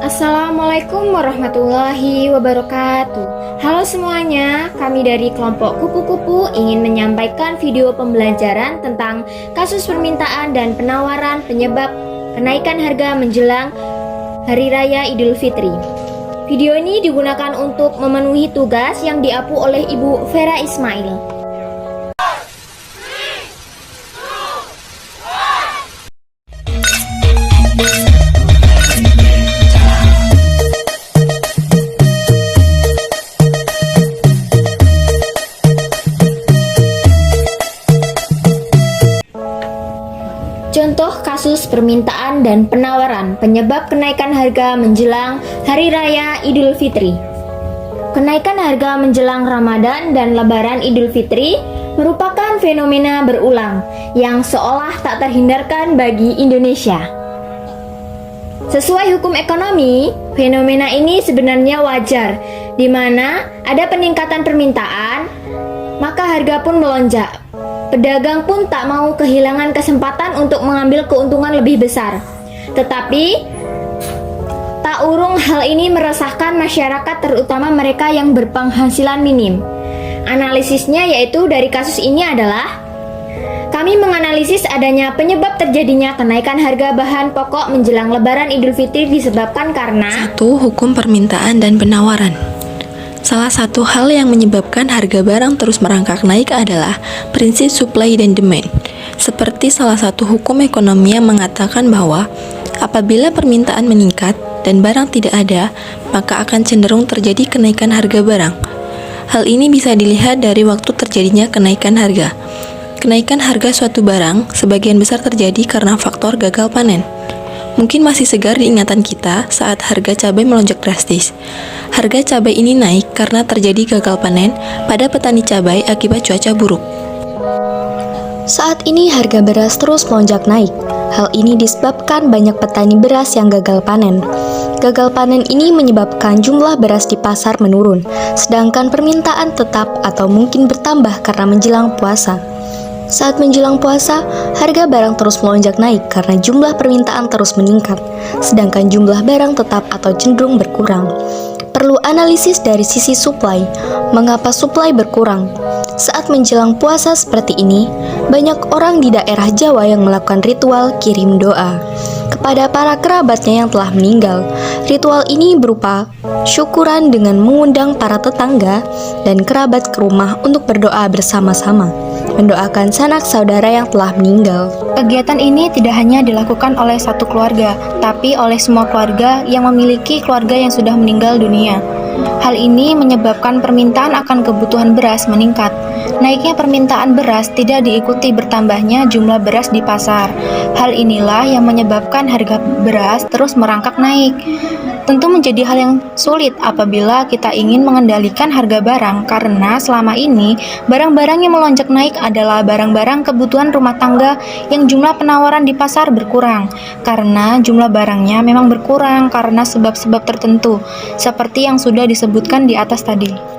Assalamualaikum warahmatullahi wabarakatuh. Halo semuanya, kami dari kelompok kupu-kupu ingin menyampaikan video pembelajaran tentang kasus permintaan dan penawaran penyebab kenaikan harga menjelang Hari Raya Idul Fitri. Video ini digunakan untuk memenuhi tugas yang diapu oleh Ibu Vera Ismail. Contoh kasus permintaan dan penawaran penyebab kenaikan harga menjelang Hari Raya Idul Fitri. Kenaikan harga menjelang Ramadan dan Lebaran Idul Fitri merupakan fenomena berulang yang seolah tak terhindarkan bagi Indonesia. Sesuai hukum ekonomi, fenomena ini sebenarnya wajar, di mana ada peningkatan permintaan, maka harga pun melonjak. Pedagang pun tak mau kehilangan kesempatan untuk mengambil keuntungan lebih besar. Tetapi, tak urung hal ini meresahkan masyarakat, terutama mereka yang berpenghasilan minim. Analisisnya yaitu dari kasus ini adalah, kami menganalisis adanya penyebab terjadinya kenaikan harga bahan pokok menjelang Lebaran Idul Fitri disebabkan karena 1. Hukum permintaan dan penawaran. Salah satu hal yang menyebabkan harga barang terus merangkak naik adalah prinsip supply dan demand. Seperti salah satu hukum ekonomi yang mengatakan bahwa apabila permintaan meningkat dan barang tidak ada, maka akan cenderung terjadi kenaikan harga barang. Hal ini bisa dilihat dari waktu terjadinya kenaikan harga. Kenaikan harga suatu barang sebagian besar terjadi karena faktor gagal panen. Mungkin masih segar di ingatan kita saat harga cabai melonjak drastis. Harga cabai ini naik karena terjadi gagal panen pada petani cabai akibat cuaca buruk. Saat ini harga beras terus melonjak naik. Hal ini disebabkan banyak petani beras yang gagal panen. Gagal panen ini menyebabkan jumlah beras di pasar menurun, sedangkan permintaan tetap atau mungkin bertambah karena menjelang puasa. Saat menjelang puasa, harga barang terus melonjak naik karena jumlah permintaan terus meningkat, sedangkan jumlah barang tetap atau cenderung berkurang. Perlu analisis dari sisi supply. Mengapa supply berkurang? Saat menjelang puasa seperti ini, banyak orang di daerah Jawa yang melakukan ritual kirim doa kepada para kerabatnya yang telah meninggal. Ritual ini berupa syukuran dengan mengundang para tetangga dan kerabat ke rumah untuk berdoa bersama-sama, mendoakan sanak saudara yang telah meninggal. Kegiatan ini tidak hanya dilakukan oleh satu keluarga, tapi oleh semua keluarga yang memiliki keluarga yang sudah meninggal dunia. Hal ini menyebabkan permintaan akan kebutuhan beras meningkat. Naiknya permintaan beras tidak diikuti bertambahnya jumlah beras di pasar. Hal inilah yang menyebabkan harga beras terus merangkak naik. Tentu menjadi hal yang sulit apabila kita ingin mengendalikan harga barang, karena selama ini barang-barang yang melonjak naik adalah barang-barang kebutuhan rumah tangga yang jumlah penawaran di pasar berkurang, karena jumlah barangnya memang berkurang karena sebab-sebab tertentu, seperti yang sudah disebutkan di atas tadi.